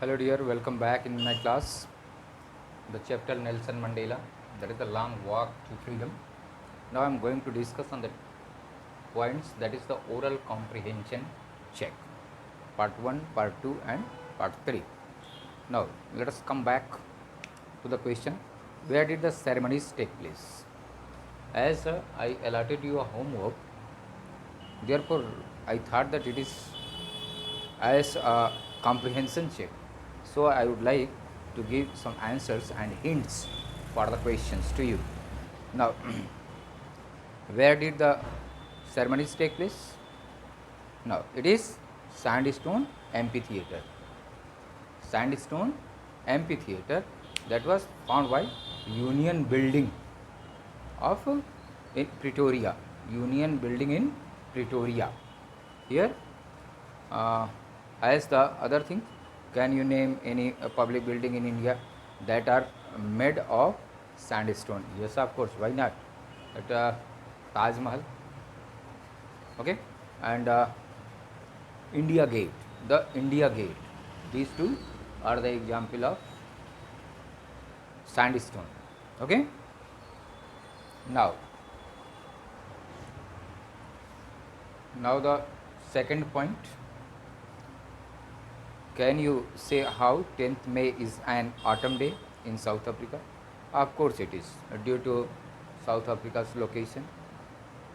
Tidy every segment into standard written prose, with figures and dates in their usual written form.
Hello dear, welcome back in my class. The chapter Nelson Mandela, that is the long walk to freedom. Now I am going to discuss on the points, that is the oral comprehension check. Part 1, Part 2 and Part 3. Now let us come back to the question, where did the ceremonies take place? As I allotted you a homework, therefore I thought that it is as a comprehension check. So I would like to give some answers and hints for the questions to you. Now, where did the ceremonies take place? Now, it is Sandstone Amphitheatre. Sandstone Amphitheatre, that was found by Union Building of in Pretoria. Union Building in Pretoria. Here, uh, as the other thing, can you name any public building in India that are made of sandstone? Yes, of course. Why not? At Taj Mahal. Okay, and India Gate. The India Gate. These two are the example of sandstone. Okay. Now, the second point. Can you say how 10th May is an autumn day in South Africa? Of course it is, due to South Africa's location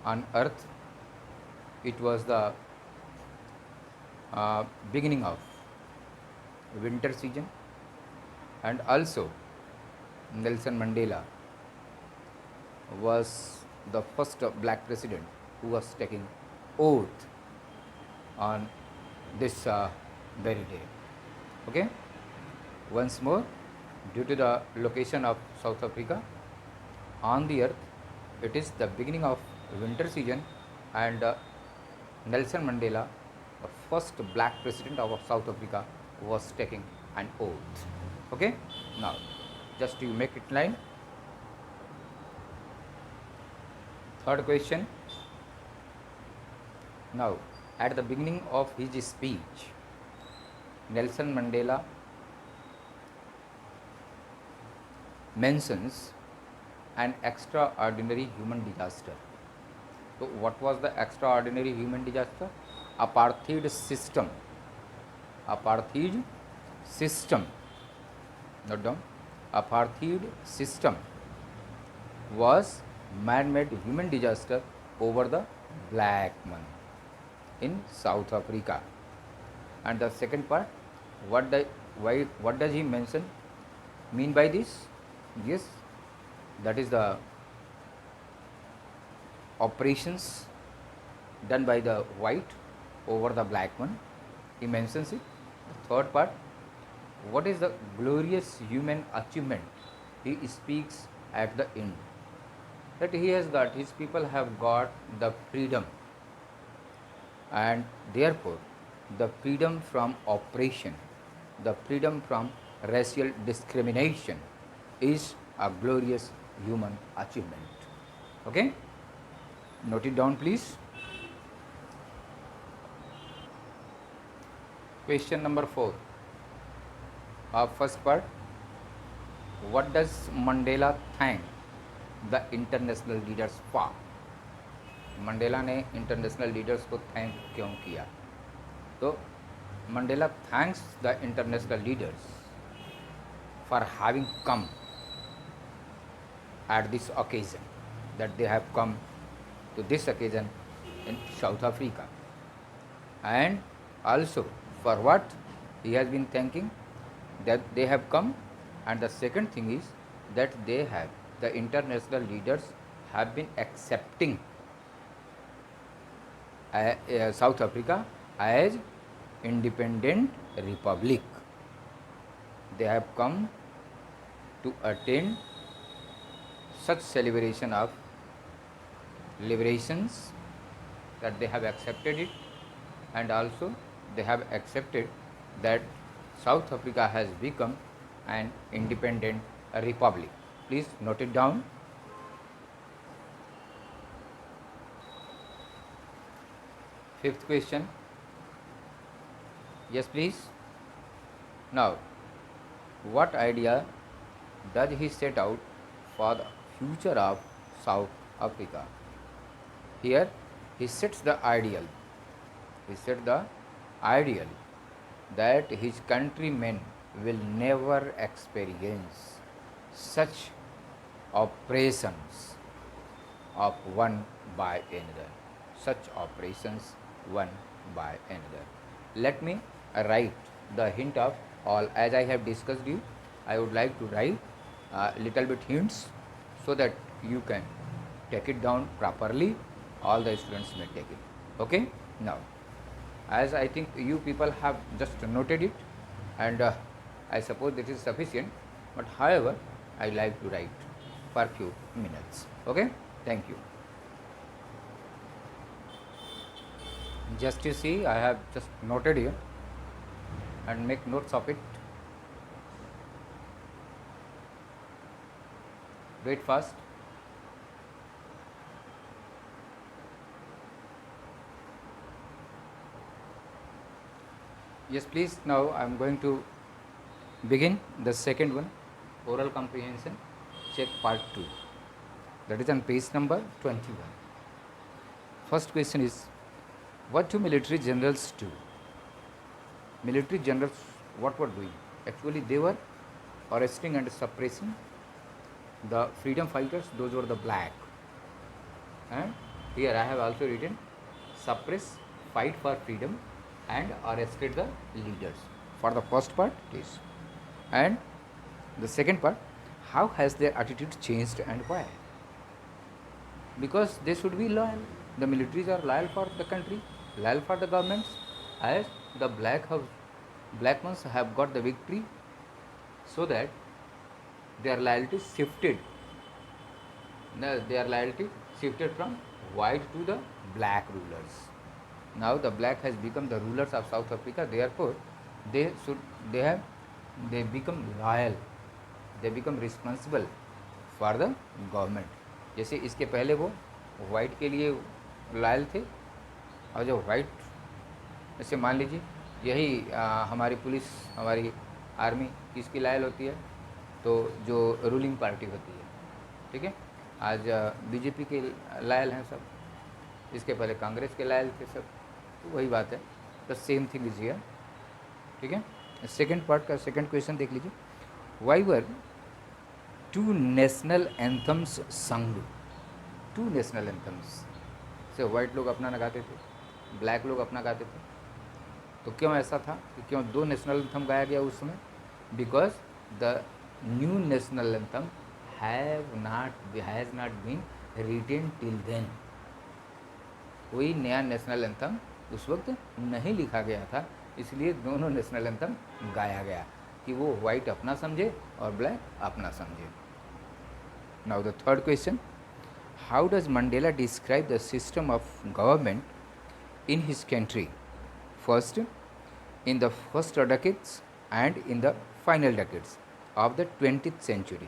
on earth. It was the beginning of winter season, and also Nelson Mandela was the first black president who was taking oath on this very day. Okay, once more, due to the location of South Africa on the earth, it is the beginning of winter season, and Nelson Mandela, the first black president of South Africa, was taking an oath. Okay, now just to make it line. Third question. Now, at the beginning of his speech, Nelson Mandela mentions an extraordinary human disaster. So, what was the extraordinary human disaster? Apartheid system. Apartheid system. Note down. Apartheid system was man-made human disaster over the black man in South Africa. And the second part, what does he mention mean by this? Yes, that is the operations done by the white over the black one. He mentions it. The third part, what is the glorious human achievement he speaks at the end? That he has got, his people have got the freedom, and therefore the freedom from oppression, the freedom from racial discrimination is a glorious human achievement. Okay, note it down please. Question number 4 of first part, what does Mandela thank the international leaders for? Mandela ने international leaders को thank क्यों किया? तो Mandela thanks the international leaders for having come at this occasion, that they have come to this occasion in South Africa, and also for what he has been thanking, that they have come, and the second thing is that the international leaders have been accepting South Africa as independent republic. They have come to attend such celebration of liberations, that they have accepted it, and also they have accepted that South Africa has become an independent republic. Please note it down. Fifth question. Yes, please. Now, what idea does he set out for the future of South Africa? Here, he sets the ideal. He set the ideal that his countrymen will never experience such operations of one by another. Such operations one by another. Let me write the hint of all. As I have discussed you, I would like to write little bit hints so that you can take it down properly. All the students may take it. Okay. Now, as I think you people have just noted it, and I suppose this is sufficient, but however I like to write for few minutes. Okay. Thank you. Just you see, I have just noted here and make notes of it. Wait fast. Yes, please. Now I am going to begin the second one, oral comprehension, check part 2. That is on page number 21. First question is, what do military generals do? Military generals, what were doing? Actually, they were arresting and suppressing the freedom fighters. Those were the black. And here I have also written suppress, fight for freedom, and arrested the leaders. For the first part, it is. And the second part, how has their attitude changed and why? Because they should be loyal. The militaries are loyal for the country, loyal for the governments, as the black ones have got the victory, so that their loyalty shifted. Their loyalty shifted from white to the black rulers. Now the black has become the rulers of South Africa. Therefore, they become loyal. They become responsible for the government. जैसे इसके पहले वो white के लिए loyal थे, और जो white, जैसे मान लीजिए यही हमारी पुलिस, हमारी आर्मी किसकी लॉयल होती है? तो जो रूलिंग पार्टी होती है, ठीक है। आज बीजेपी के लॉयल हैं सब, इसके पहले कांग्रेस के लॉयल थे सब, तो वही बात है। The same thing is here, ठीक है। सेकेंड पार्ट का सेकेंड क्वेश्चन देख लीजिए, why were two national anthems sung? Two national anthems से वाइट लोग अपना गाते थे, ब्लैक लोग अपना गाते थे, तो क्यों ऐसा था कि क्यों दो नेशनल एंथम गाया गया उस समय? Because the new national anthem has not been written till then. कोई नया नेशनल एंथम उस वक्त नहीं लिखा गया था, इसलिए दोनों नेशनल एंथम गाया गया कि वो वाइट अपना समझे और ब्लैक अपना समझे। Now the third question, how does Mandela describe the system of government in his country? First, in the first decades and in the final decades of the 20th century.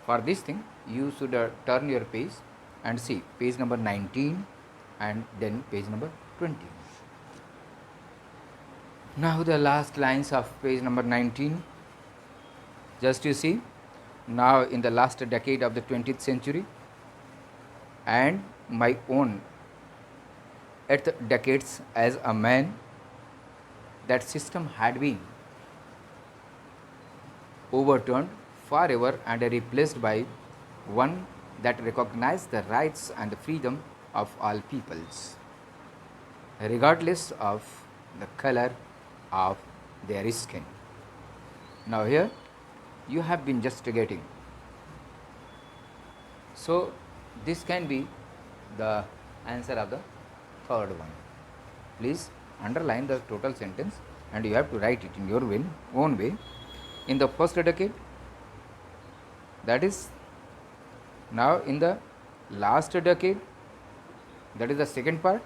For this thing, you should turn your page and see page number 19 and then page number 20. Now the last lines of page number 19. Just you see, now in the last decade of the 20th century and my own 8th decades as a man, that system had been overturned forever and replaced by one that recognized the rights and the freedom of all peoples, regardless of the color of their skin. Now here you have been just getting. So this can be the answer of the third one. Please underline the total sentence and you have to write it in your own way. In the first decade, that is now in the last decade, that is the second part,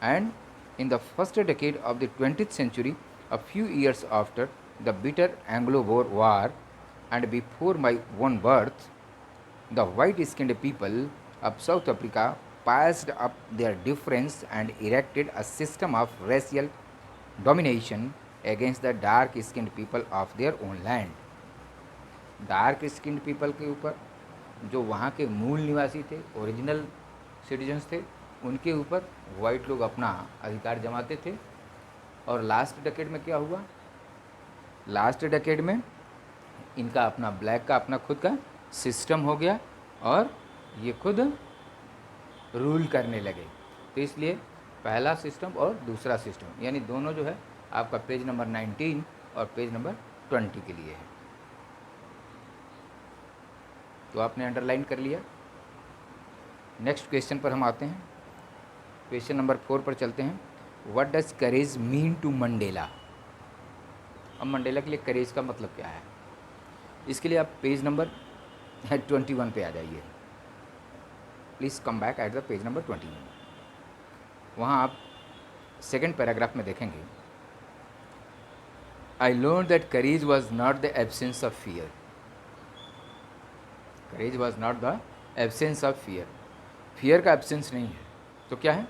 and in the first decade of the 20th century, a few years after the bitter Anglo-Boer War and before my own birth, the white-skinned people of South Africa patched up their difference and erected a system of racial domination against the dark skinned people of their own land. Dark skinned people के ऊपर, जो वहाँ के मूल निवासी थे, original citizens थे, उनके ऊपर वाइट लोग अपना अधिकार जमाते थे। और लास्ट डेकेड में क्या हुआ? लास्ट डेकेड में इनका अपना ब्लैक का अपना खुद का सिस्टम हो गया और ये खुद रूल करने लगे। तो इसलिए पहला सिस्टम और दूसरा सिस्टम, यानी दोनों जो है आपका पेज नंबर 19 और पेज नंबर 20 के लिए है। तो आपने अंडरलाइन कर लिया। नेक्स्ट क्वेश्चन पर हम आते हैं। क्वेश्चन नंबर 4 पर चलते हैं। What does courage mean to Mandela? अब मंडेला के लिए करेज का मतलब क्या है? इसके लिए आप पेज नंबर 21 पे आ जाइए। Please come back at the page number 21। वहाँ आप सेकेंड पैराग्राफ में देखेंगे, I learn that courage was not the absence of fear. Courage was not the absence of fear. Fear का एब्सेंस नहीं है, तो क्या है?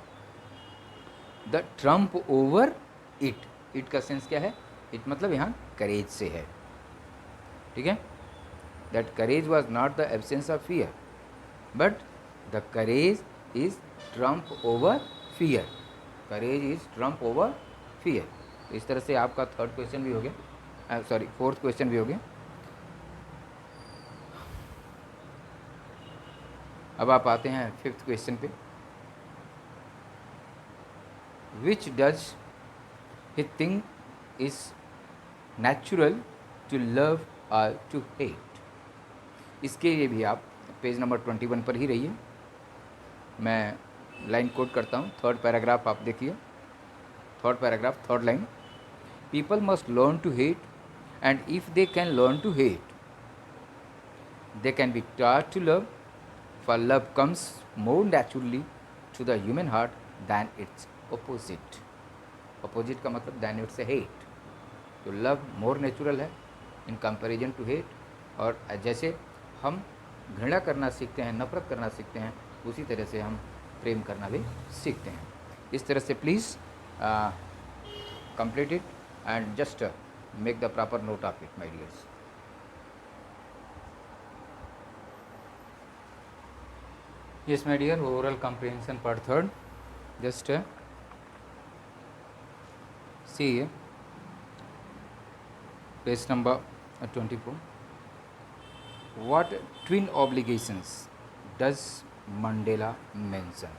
The Trump over it. It का सेंस क्या है? इट मतलब यहाँ करेज से है, ठीक है। That courage was not the absence of fear but the courage is Trump over fear. Courage is Trump over fear. तो इस तरह से आपका थर्ड क्वेश्चन भी हो गया, सॉरी फोर्थ क्वेश्चन भी हो गया। अब आप आते हैं फिफ्थ क्वेश्चन पे। Which does he think is natural to love और टू हेट? इसके लिए भी आप पेज नंबर 21 पर ही रहिए। मैं लाइन कोट करता हूँ, थर्ड पैराग्राफ आप देखिए। Third paragraph, third line, people must learn to hate and if they can learn to hate they can be taught to love, for love comes more naturally to the human heart than its opposite. Opposite का मतलब than its hate। तो love more natural है in comparison to hate. और जैसे हम घृणा करना सीखते हैं, नफरत करना सीखते हैं, उसी तरह से हम प्रेम करना भी सीखते हैं। इस तरह से please complete it and just make the proper note of it my dears. Yes, my dear, oral comprehension part third. Just see page number 24. What twin obligations does Mandela mention?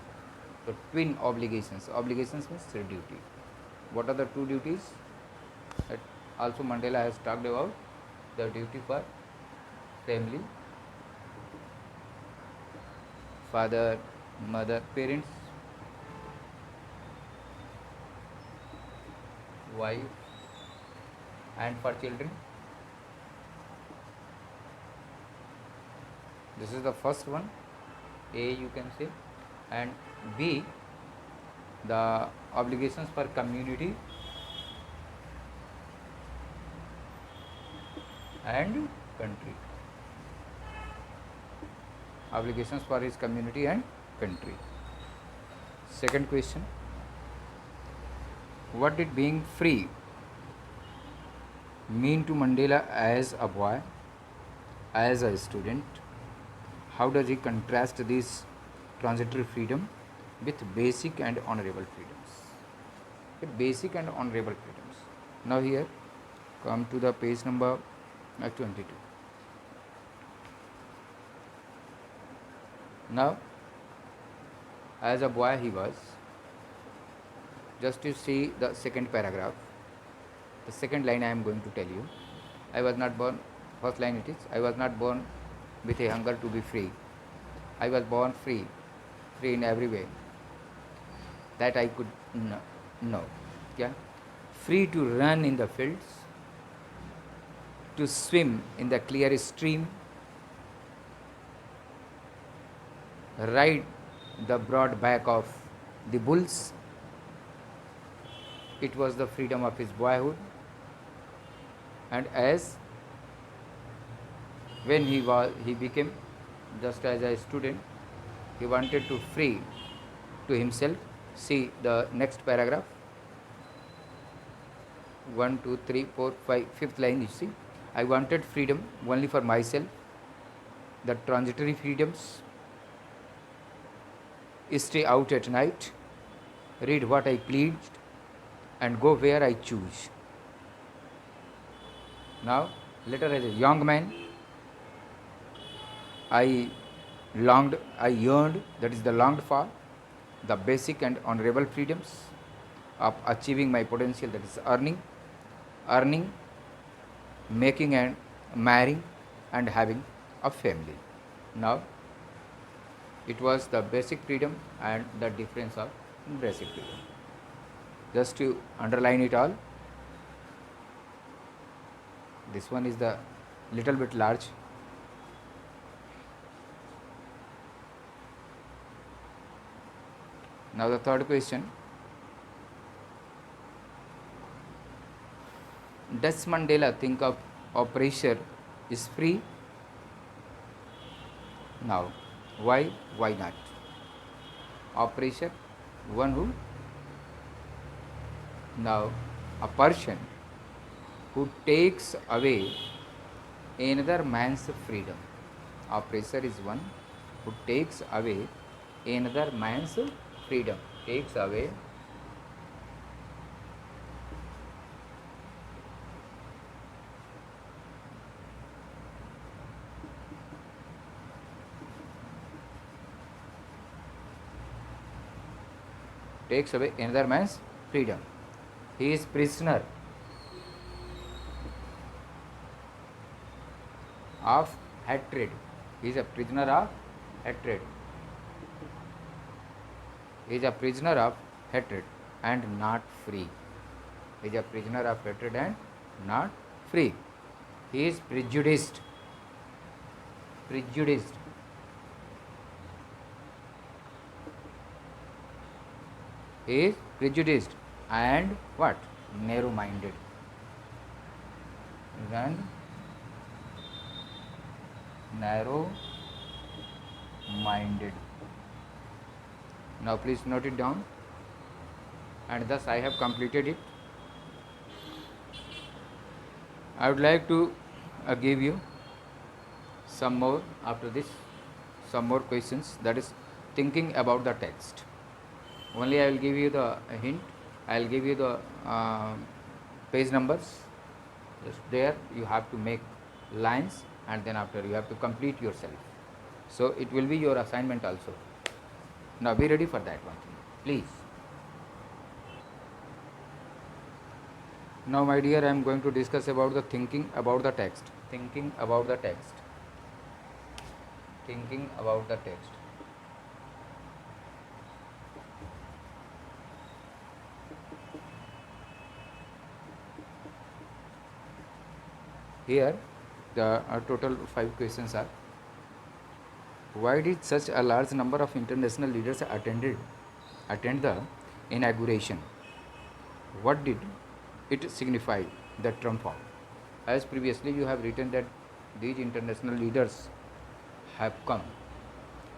So twin obligations. Obligations means duty. What are the two duties that also Mandela has talked about? The duty for family, father, mother, parents, wife, and for children. This is the first one, A you can say, and B the obligations for community and country. Obligations for his community and country. Second question, what did being free mean to Mandela as a boy, as a student? How does he contrast this transitory freedom with basic and honorable freedoms? Okay, basic and honorable freedoms. Now here come to the page number 22. Now, as a boy he was, just to see the second paragraph, the second line I am going to tell you. I was not born, first line it is, I was not born with a hunger to be free. I was born free, free in every way that I could know. क्या? Free to run in the fields, to swim in the clear stream, ride the broad back of the bulls. It was the freedom of his boyhood, and as when he became just as a student, he wanted to free to himself. See the next paragraph. 1 2 3 4 5 fifth line you see, I wanted freedom only for myself, the transitory freedoms, stay out at night, read what I pleased, and go where I choose. Now, later as a young man, I I yearned, that is the longed for, the basic and honorable freedoms of achieving my potential, that is earning, making and marrying, and having a family. Now, it was the basic freedom and the difference of basic freedom. Just to underline it all, this one is the little bit large. Now the third question, does Mandela think of pressure is free? Now, why not? Of pressure, one who, now a person who takes away another man's freedom. Oppressor is one who takes away another man's freedom. Takes away another man's freedom. He is prisoner of hatred. He is a prisoner of hatred. He is a prisoner of hatred and not free. He is a prisoner of hatred and not free. He is prejudiced. Prejudiced. He is prejudiced and what? Narrow-minded. And narrow-minded. Now please note it down, and thus I have completed it. I would like to give you some more after this, some more questions, that is thinking about the text. Only I will give you the hint, I will give you the page numbers. Just there you have to make lines, and then after you have to complete yourself. So it will be your assignment also. Now be ready for that one thing, please. Now my dear, I am going to discuss about the thinking about the text. Thinking about the text. Thinking about the text. Here the total 5 questions are: why did such a large number of international leaders attend the inauguration? What did it signify, the trump of? As previously you have written that these international leaders have come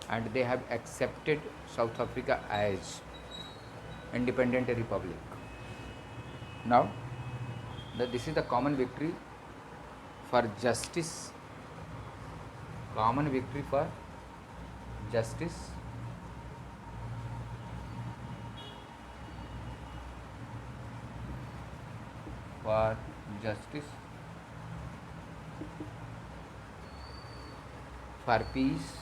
and they have accepted South Africa as independent republic. Now, this is the common victory for justice, common victory for justice, for justice, for peace,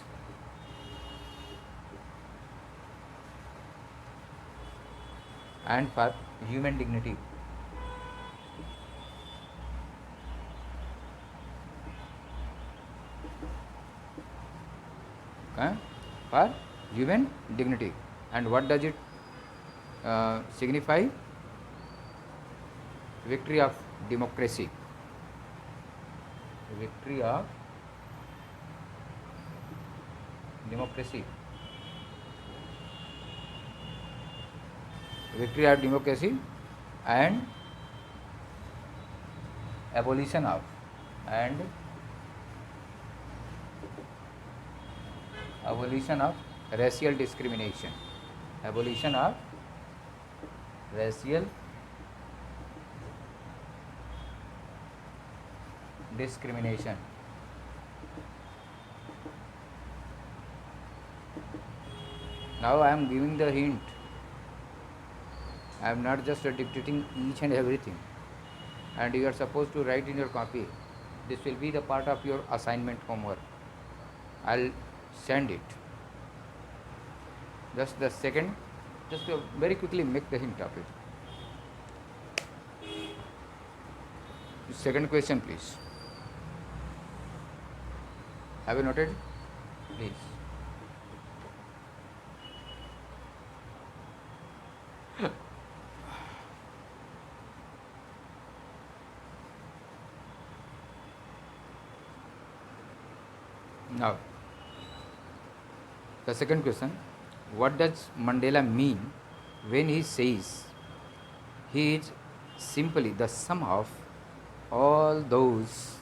and for human dignity. For human dignity. And what does it signify? Victory of democracy. Victory of democracy. Victory of democracy and abolition of racial discrimination. Abolition of racial discrimination. Now I am giving the hint. I am not just dictating each and everything, and you are supposed to write in your copy. This will be the part of your assignment homework. I'll send it. Just the second, just very quickly make the hint of it. Second question, please. Have you noted? Please. Now, the second question, what does Mandela mean when he says he is simply the sum of all those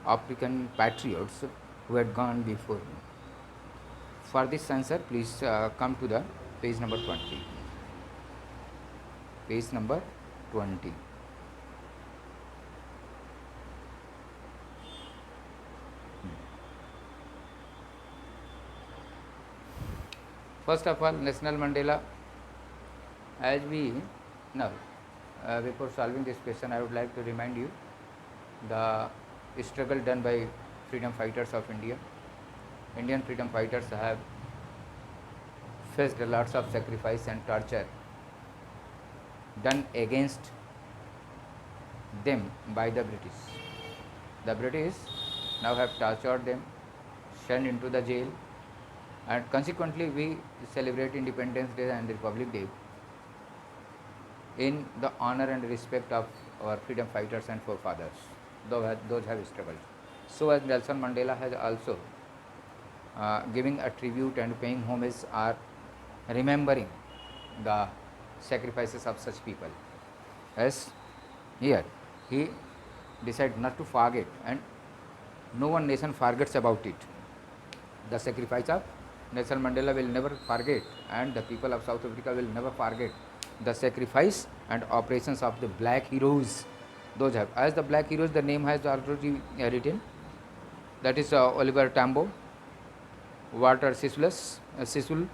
African patriots who had gone before him? For this answer, please come to the page number 20. Page number 20. First of all, Nelson Mandela, as we now, before solving this question, I would like to remind you the struggle done by freedom fighters of India. Indian freedom fighters have faced lots of sacrifice and torture done against them by the British. The British now have tortured them, sent into the jail, and consequently we celebrate Independence Day and Republic Day in the honor and respect of our freedom fighters and forefathers, those have struggled. So as Nelson Mandela has also giving a tribute and paying homage or remembering the sacrifices of such people. As here he decided not to forget, and no one nation forgets about it. The sacrifice of Nelson Mandela will never forget, and the people of South Africa will never forget the sacrifice and operations of the black heroes. Those have, as the black heroes, the name has already written. That is Oliver Tambo, Walter Sisulu,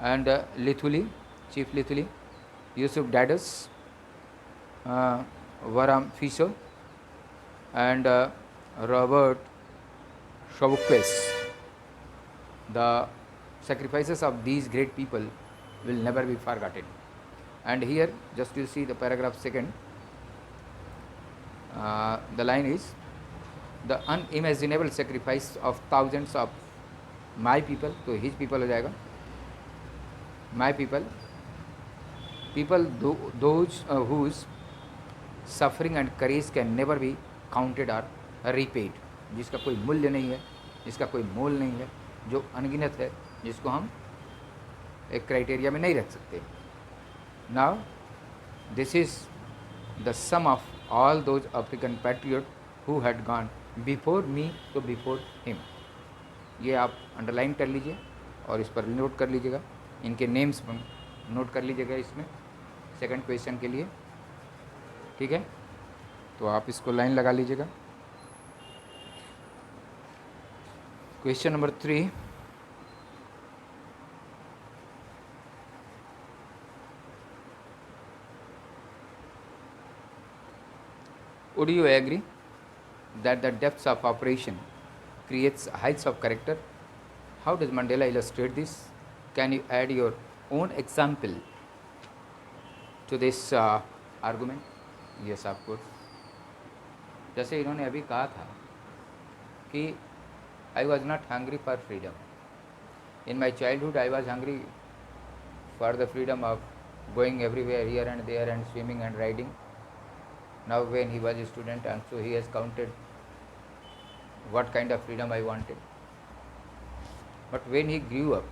and Lithuli, Chief Lithuli, Yusuf Dadis, Varam Fisher, and Robert Sobukwe. The sacrifices of these great people will never be forgotten. And here, just you see the paragraph second, the line is, the unimaginable sacrifice of thousands of my people, तो his people हो जाएगा, my people, those whose suffering and courage can never be counted or repaid, जिसका कोई मूल्य नहीं है, जिसका कोई मोल नहीं है, जो अनगिनत है, जिसको हम एक क्राइटेरिया में नहीं रख सकते. Now this is the sum of all those African patriot who had gone before me तो बिफोर हिम. ये आप अंडरलाइन कर लीजिए और इस पर नोट कर लीजिएगा, इनके नेम्स नोट कर लीजिएगा इसमें सेकंड क्वेश्चन के लिए. ठीक है, तो आप इसको लाइन लगा लीजिएगा. Question number 3. Would you agree that the depths of operation creates heights of character? How does Mandela illustrate this? Can you add your own example to this argument? Yes, of course. जैसे इन्होंने अभी कहा था कि I was not hungry for freedom. In my childhood, I was hungry for the freedom of going everywhere, here and there, and swimming and riding. Now, when he was a student, and so he has counted what kind of freedom I wanted. But when he grew up,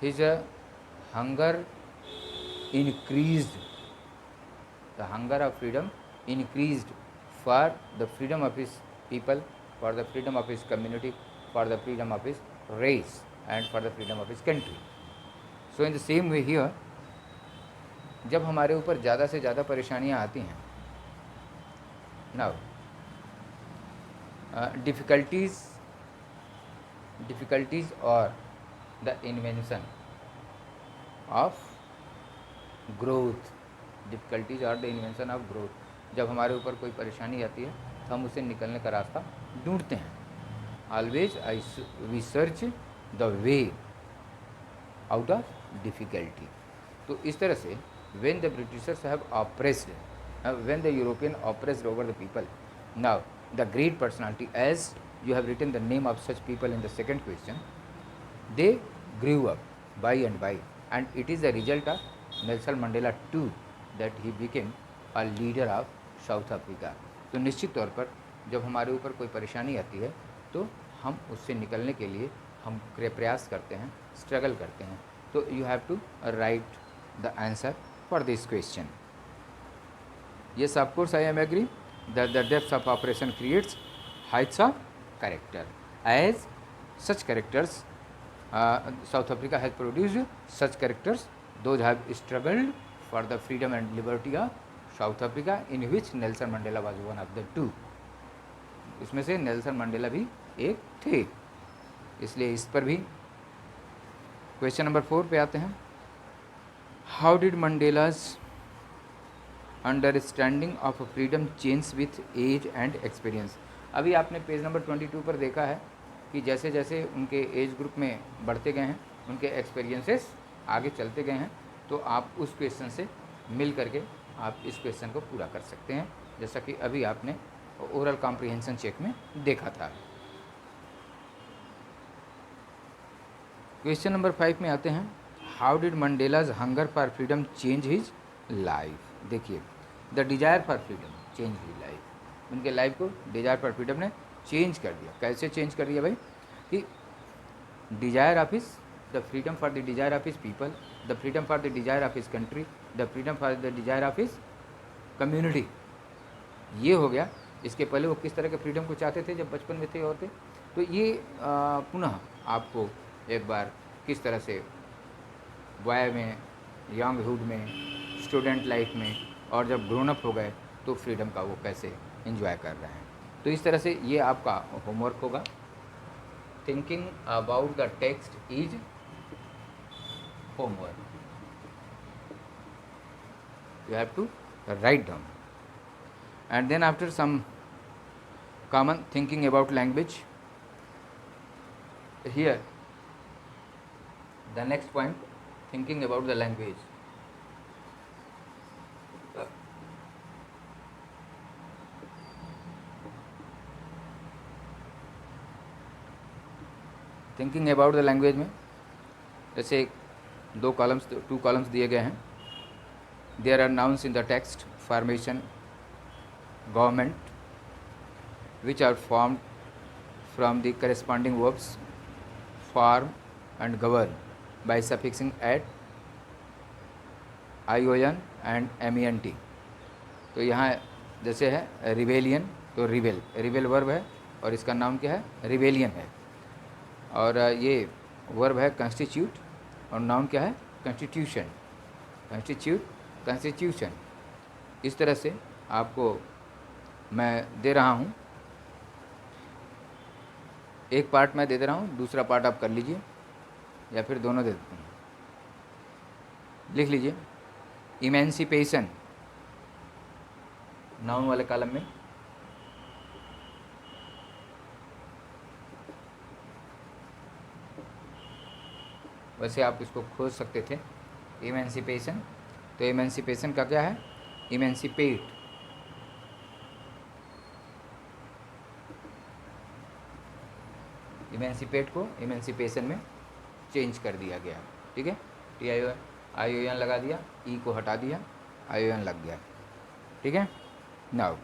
his hunger increased. The hunger of freedom increased for the freedom of his people, for the freedom of his community, for the freedom of his race, and for the freedom of his country. So in the same way here, जब हमारे ऊपर ज़्यादा से ज़्यादा परेशानियाँ आती हैं now difficulties or the invention of growth, difficulties और द इन्वेंशन ऑफ ग्रोथ। जब हमारे ऊपर कोई परेशानी आती है तो हम उसे निकलने का रास्ता ढूंढते हैं। Always we search the way out of difficulty. तो इस तरह से when the Britishers have oppressed, when the European oppressed over the people, now the great personality, as you have written the name of such people in the second question, they grew up by and by, and it is the result of Nelson Mandela too that he became a leader of South Africa। तो निश्चित तौर पर जब हमारे ऊपर कोई परेशानी आती है तो हम उससे निकलने के लिए हम प्रयास करते हैं, स्ट्रगल करते हैं। तो you have to write the answer for this question. Yes, of course, I am agree that the depth of operation creates heights of character. As such characters, South Africa has produced such characters. Those have struggled for the freedom and liberty of South Africa, in which Nelson Mandela was one of the two. इसमें से Nelson Mandela भी एक थे, इसलिए इस पर भी। Question number 4 पे आते हैं। How did Mandela's understanding of freedom change with age and experience. अभी आपने पेज नंबर 22 पर देखा है कि जैसे जैसे उनके एज ग्रुप में बढ़ते गए हैं, उनके एक्सपीरियंसेस आगे चलते गए हैं, तो आप उस क्वेश्चन से मिल करके आप इस क्वेश्चन को पूरा कर सकते हैं, जैसा कि अभी आपने ओरल कॉम्प्रिहेंशन चेक में देखा था। क्वेश्चन नंबर 5 में आते हैं। How did Mandela's hunger for freedom change his life. देखिए, the desire for freedom change his life, उनके लाइफ को डिजायर फॉर फ्रीडम ने चेंज कर दिया। कैसे चेंज कर दिया भाई? कि desire of his, the freedom for the desire of his people, the freedom for the desire of his country, the freedom for the desire of his community, ये हो गया। इसके पहले वो किस तरह के फ्रीडम को चाहते थे जब बचपन में थे और थे, तो ये पुनः आपको एक बार किस तरह से बॉय में, यंगहुड में, स्टूडेंट लाइफ में, और जब ग्रोन अप हो गए तो फ्रीडम का वो कैसे एंजॉय कर रहे हैं। तो इस तरह से ये आपका होमवर्क होगा। Thinking about the text is homework, you have to write down, and then after some common thinking about language, here the next point, thinking about the language। Thinking about the language में जैसे two columns दिए गए हैं। There are nouns in the text formation government which are formed from the corresponding verbs form and govern by suffixing at ION and MENT। तो यहाँ जैसे है rebellion, तो रिबेल वर्ब है और इसका नाम क्या है? रिबेलियन है। और ये वर्ब है कंस्टिट्यूट और नाउन क्या है? कंस्टिट्यूशन। कंस्टिट्यूशन। इस तरह से आपको मैं दे रहा हूँ, एक पार्ट मैं दे रहा हूँ, दूसरा पार्ट आप कर लीजिए या फिर दोनों दे देते हैं। लिख लीजिए इमेंसिपेशन नाउन वाले कॉलम में, वैसे आप इसको खोज सकते थे इमेंसिपेशन। तो इमेंसिपेशन का क्या है? इमेंसिपेट। इमेंसिपेट को इमेंसिपेशन में चेंज कर दिया गया, ठीक है। ION लगा दिया, ई को हटा दिया, ION लग गया, ठीक है। नाउ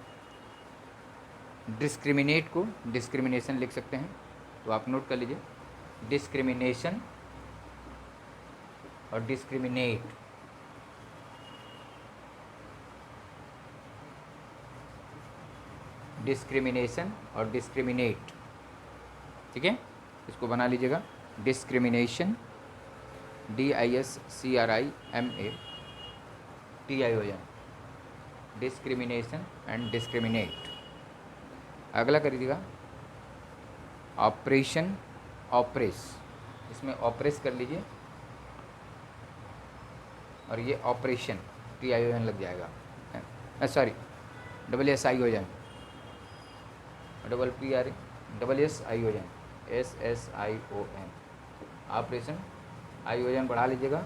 डिस्क्रिमिनेट को डिस्क्रिमिनेशन लिख सकते हैं, तो आप नोट कर लीजिए डिस्क्रिमिनेशन और डिस्क्रिमिनेट। डिस्क्रिमिनेशन और डिस्क्रिमिनेट, ठीक है। इसको बना लीजिएगा discrimination, DISCRIMATION, discrimination and discriminate. अगला करिएगा ऑपरेशन ऑपरेस, इसमें ऑपरेस कर लीजिए और ये ऑपरेशन TION लग जाएगा, sorry SSION, SSION, operation ION बढ़ा लीजिएगा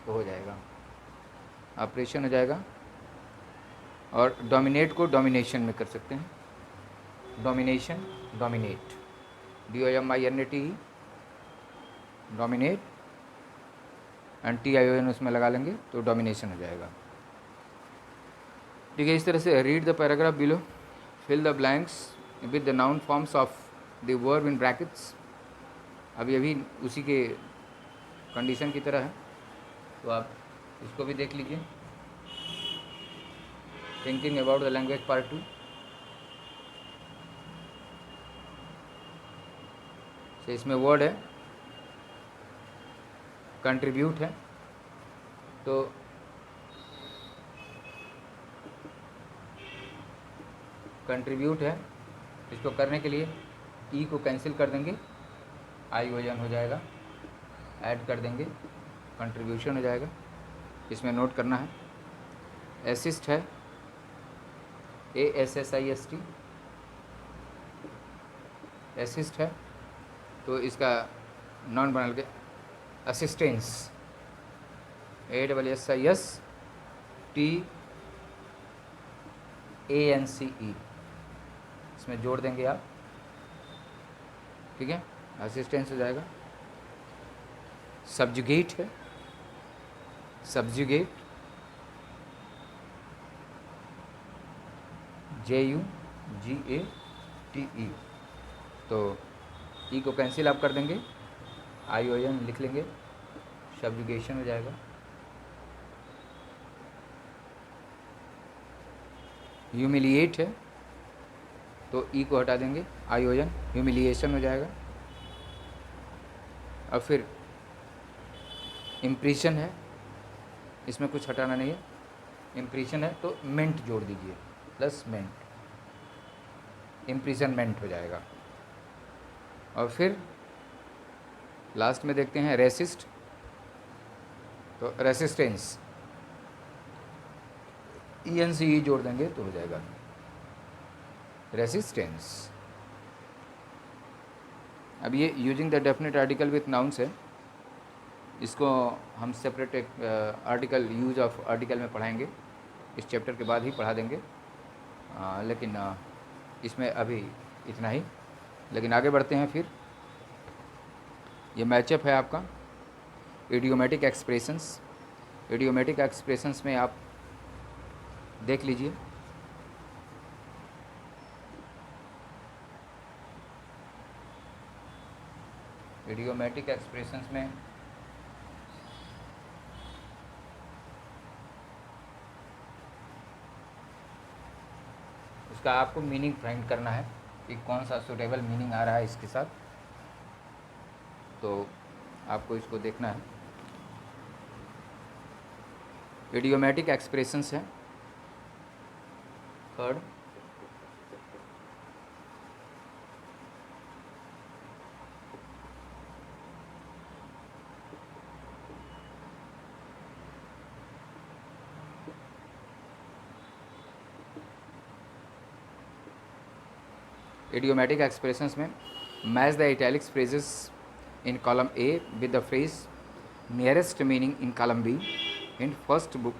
तो हो जाएगा, ऑपरेशन हो जाएगा। और डोमिनेट को डोमिनेशन में कर सकते हैं, domination, dominate, DOMINATE, dominate, and TION उसमें लगा लेंगे तो डोमिनेशन हो जाएगा। ठीक है, इस तरह से read the paragraph below, fill the blanks with the noun forms of the verb in brackets. अभी अभी उसी के कंडीशन की तरह है, तो आप इसको भी देख लीजिए। Thinking about the language part 2। तो इसमें वर्ड है, कंट्रीब्यूट है, तो कंट्रीब्यूट है, इसको करने के लिए ई को कैंसिल कर देंगे, ION हो जाएगा, ऐड कर देंगे, कंट्रीब्यूशन हो जाएगा। इसमें नोट करना है, असिस्ट है, ASSIST, असिस्ट है, तो इसका नॉन बना के असिस्टेंस, ASSISTANCE, इसमें जोड़ देंगे आप। ठीक है, असिस्टेंस हो जाएगा। सब्जुगेट है, सब्जुगेट, JUGATE, तो ई को कैंसिल आप कर देंगे, ION लिख लेंगे, सब्जुगेशन हो जाएगा। ह्यूमिलिएट है, तो ई को हटा देंगे, ION, ह्यूमिलिएशन हो जाएगा। और फिर इम्प्रेशन है, इसमें कुछ हटाना नहीं है, इम्प्रेशन है तो मेंट जोड़ दीजिए, प्लस मेंट, इम्प्रिजनमेंट हो जाएगा। और फिर लास्ट में देखते हैं रेसिस्ट, तो रेसिस्टेंस, ENCE जोड़ देंगे तो हो जाएगा रेसिस्टेंस। अब ये using the definite article with nouns है, इसको हम सेपरेट एक आर्टिकल, यूज ऑफ आर्टिकल में पढ़ाएंगे, इस चैप्टर के बाद ही पढ़ा देंगे, लेकिन इसमें अभी इतना ही। लेकिन आगे बढ़ते हैं। फिर ये मैचअप है आपका इडियोमेटिक एक्सप्रेशंस। इडियोमेटिक एक्सप्रेशंस में आप देख लीजिए, इडियोमेटिक एक्सप्रेशंस में उसका आपको मीनिंग फाइंड करना है कि कौन सा सूटेबल मीनिंग आ रहा है इसके साथ, तो आपको इसको देखना है। इडियोमेटिक एक्सप्रेशंस है थर्ड, idiomatic expressions में match the italics phrases in column A with the phrase nearest meaning in column B. In first book,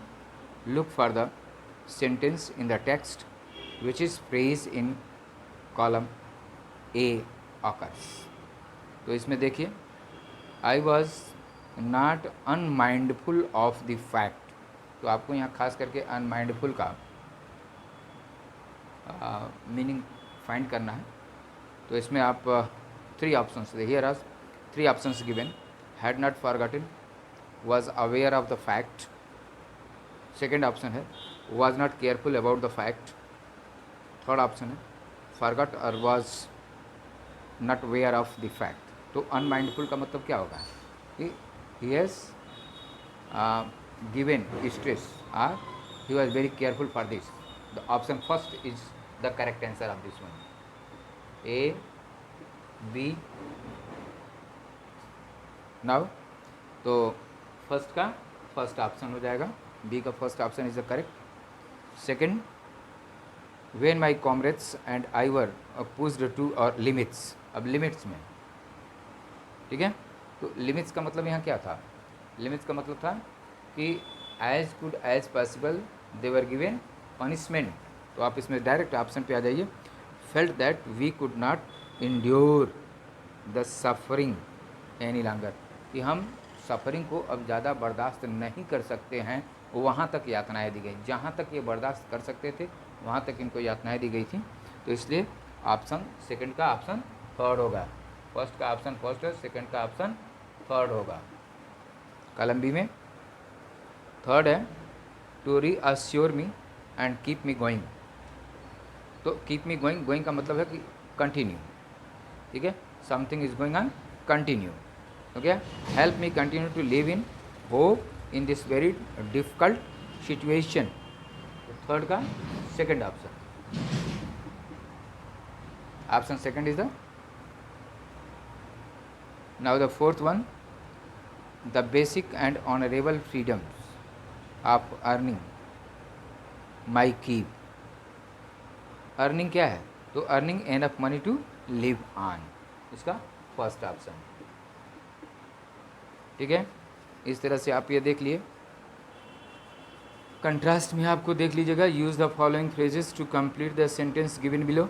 look for the sentence in the text which is phrase in column A occurs. तो इसमें देखिए, I was not unmindful of the fact, तो आपको यहाँ खास करके unmindful का meaning find करना है। तो इसमें आप 3 options, here are 3 options given, had not forgotten, was aware of the fact, second option है was not careful about the fact, third option है फॉरगॉट और was not aware of the fact. तो unmindful का मतलब क्या होगा कि he has given stress और he was very careful for this. The option first is the correct answer of this one. A, B. Now तो first का first option हो जाएगा, बी का first option is the correct. Second, when my comrades and I were pushed to our limits, अब limits में, ठीक है, तो लिमिट्स का मतलब यहाँ क्या था, लिमिट्स का मतलब था कि as good as possible they were given punishment, तो आप इसमें डायरेक्ट ऑप्शन पे आ जाइए। Felt that we could not endure the suffering any longer, कि हम सफरिंग को अब ज़्यादा बर्दाश्त नहीं कर सकते हैं, वहाँ तक यातनाएं दी गई, जहाँ तक ये बर्दाश्त कर सकते थे वहाँ तक इनको यातनाएं दी गई थी, तो इसलिए ऑप्शन सेकंड का ऑप्शन थर्ड होगा। फर्स्ट का ऑप्शन फर्स्ट है, सेकंड का ऑप्शन थर्ड होगा। कॉलम बी में थर्ड है to reassure me and keep me going, तो कीप मी गोइंग, गोइंग का मतलब है कि कंटिन्यू, ठीक है, something is going on, continue, okay, help me continue to live in hope in this very difficult situation, तो third का second option, option second is the. Now the fourth one, the basic and honourable freedoms of earning my keep, earning क्या है, तो earning enough money to live on, इसका first option, ठीक है। इस तरह से आप ये देख लिए। कंट्रास्ट में आपको देख लीजिएगा, use the following phrases to complete the sentence given below,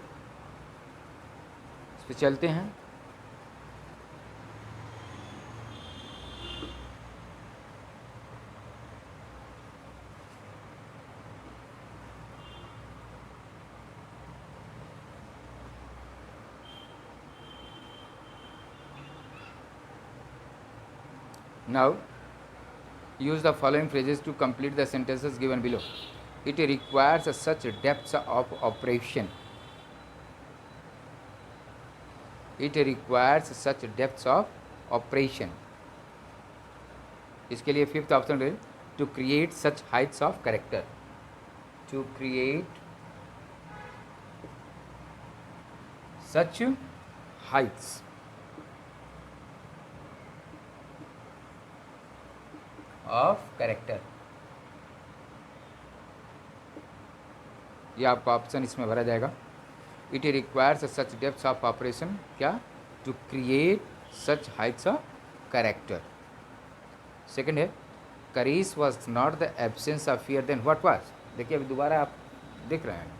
इस पर चलते हैं। Now, use the following phrases to complete the sentences given below. It requires such depth of operation. It requires such depth of operation. इसके लिए fifth option है to create such heights of character, to create such heights of character, ये आपका option इसमें भरा जाएगा। It requires such depth of operation, क्या, to create such heights of character. Second है courage was not the absence of fear then what was, देखिए अभी दोबारा आप देख रहे हैं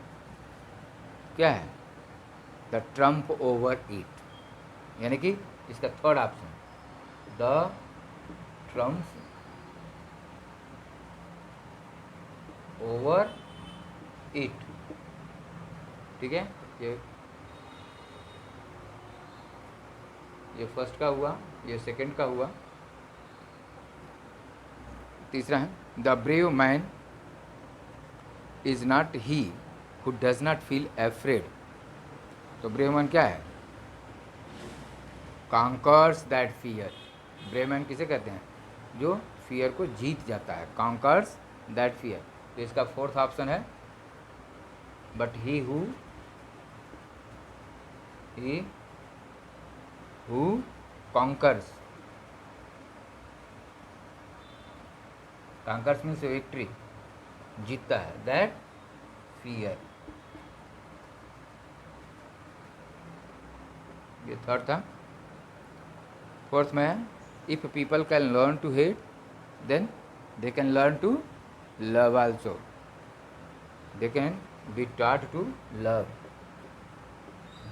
क्या है, द ट्रम्प ओवर इट, यानी कि इसका third option, the Trump over it, ठीक है, ये फर्स्ट का हुआ, ये सेकंड का हुआ। तीसरा है the brave man is not he who does not feel afraid, तो ब्रेव मैन क्या है, conquers that fear, brave man किसे कहते हैं, जो फियर को जीत जाता है, कॉन्कर्स दैट फियर, तो इसका फोर्थ ऑप्शन है but he who conquers, conquers means victory, जीतता है, दैट फियर, ये थर्ड था। फोर्थ में है if people can learn to hate then they can learn to love also, they can be taught to love,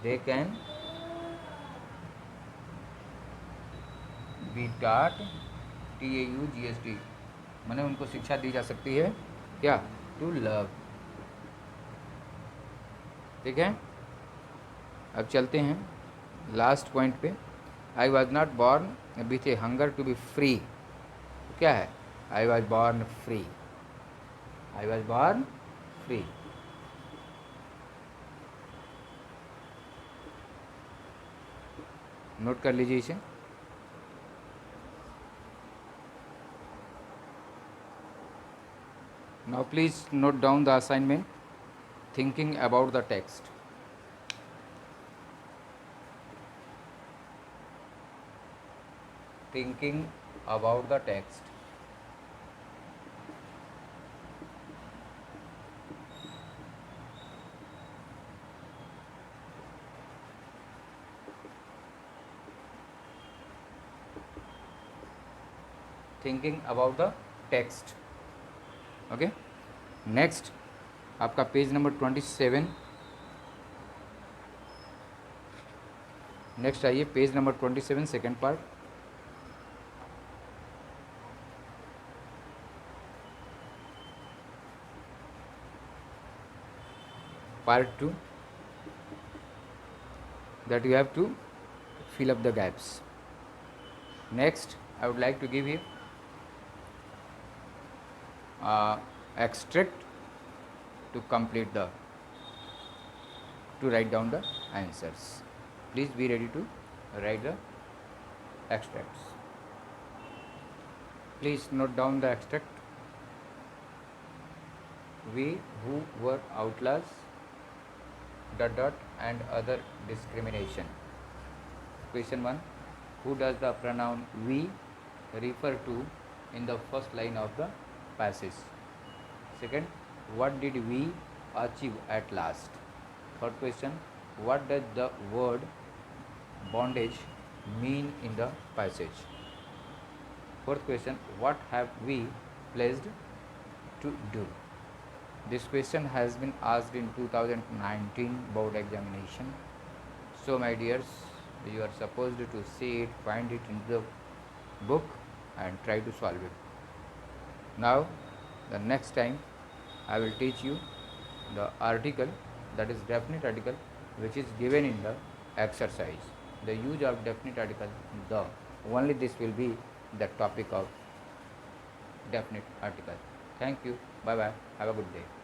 they can be taught TAUGST, माने उनको शिक्षा दी जा सकती है क्या, टू लव, ठीक है। अब चलते हैं लास्ट पॉइंट पे, I was not born with a hunger to be free, क्या है, I was born free, I was born free. Note कर लीजिए इसे। Now please note down the assignment, thinking about the text. thinking about the text. Thinking about the text. Okay. Next, आपका page number 27. Next आइए page number 27 second part. Part 2, that you have to fill up the gaps. Next, I would like to give you extract to complete the to write down the answers. Please be ready to write the extracts. Please note down the extract. We who were outlaws dot and other discrimination. Question 1. Who does the pronoun we refer to in the first line of the passage? Second, what did we achieve at last? Third question, what does the word bondage mean in the passage? Fourth question, what have we pledged to do? This question has been asked in 2019 board examination. So my dears, you are supposed to see it, find it in the book and try to solve it. Now the next time I will teach you the article, that is definite article, which is given in the exercise. The use of definite article, the only this will be the topic of definite article. Thank you. Bye bye. Have a good day.